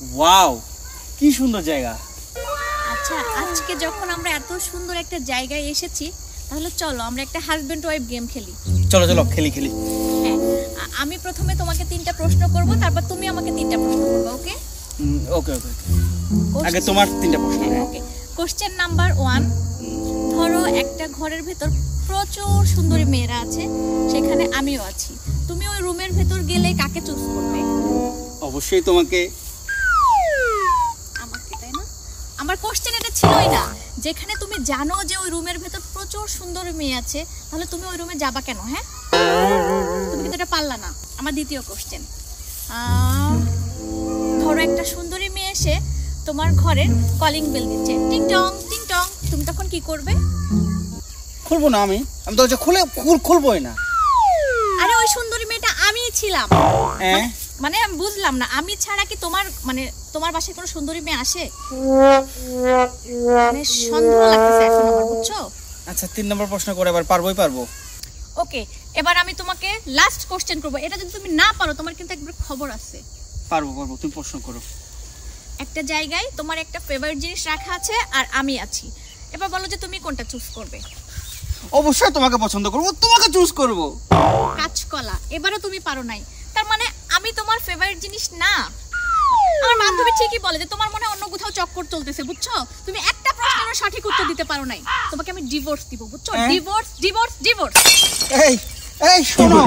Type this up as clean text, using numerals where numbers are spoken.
Wow, কি সুন্দর জায়গা। আচ্ছা, আজকে যখন আমরা এত সুন্দর একটা জায়গায় এসেছি, তাহলে চলো আমরা একটা হাজবেন্ড ওয়াইফ গেম খেলি। চলো চলো খেলি। হ্যাঁ, আমি প্রথমে তোমাকে 3টা প্রশ্ন করব, তারপর তুমি আমাকে 3টা প্রশ্ন করবে। ওকে ওকে। আগে তোমার 3টা প্রশ্ন। ওকে, কোশ্চেন নাম্বার 1। ধরো একটা ঘরের ভেতর প্রচুর সুন্দরী মেয়েরা আছে, সেখানে আমিও আছি। তুমি ওই রুমের ভেতর গেলে কাকে চুজ করবে? অবশ্যই তোমাকে। আমাকে, তাই না? আমার কোশ্চেন এটা ছিলই না। যেখানে তুমি জানো যে ওই রুমের ভেতর প্রচুর সুন্দরী মেয়ে আছে, তাহলে তুমি ওই রুমে যাবা কেন? হ্যাঁ, তুমি কিন্তু এটা পারলা না। আমার দ্বিতীয় কোশ্চেন, ধরো একটা সুন্দরী মেয়ে এসে তোমার ঘরের কলিং বেল দিচ্ছে, টিং টং টিং টং, তুমি তখন কি করবে? খুলবো না। আমি দরজা খুলবোই না। আরে ওই সুন্দরী মেয়েটা আমিই ছিলাম। মানে আমি বুঝলাম না, আমি ছাড়া কি তোমার বাসায় কোনো সুন্দরী মেয়ে আসে? মানে সন্দেহ লাগতেছে এখন আমার, বুঝছো? আচ্ছা, 3 নম্বর প্রশ্ন করে এবার পারবো। ওকে, এবার আমি তোমাকে লাস্ট কোশ্চেন করব। এটা যদি তুমি না পারো, তোমার কিন্তু একবার খবর আছে। পারবো, তুমি প্রশ্ন করো। একটা জায়গায় তোমার একটা ফেভারিট জিনিস রাখা আছে আর আমি আছি। এবার বলো যে তুমি কোনটা চুজ করবে? অবশ্যই তোমাকে পছন্দ করব, তোমাকে চুজ করব। কাঁচকলা, এবারও তুমি পারো নাই। তার মানে আমি তোমার ফেভারিট জিনিস না। আমার বান্ধবী ঠিকই বলে যে তোমার মনে অন্য কোথাও চক্কর চলতেছে, বুঝছো? তুমি একটা প্রশ্নের সঠিক উত্তর দিতে পারো নাই। তোমাকে আমি ডিভোর্স দিব, বুঝছো? ডিভোর্স। এই শোনো।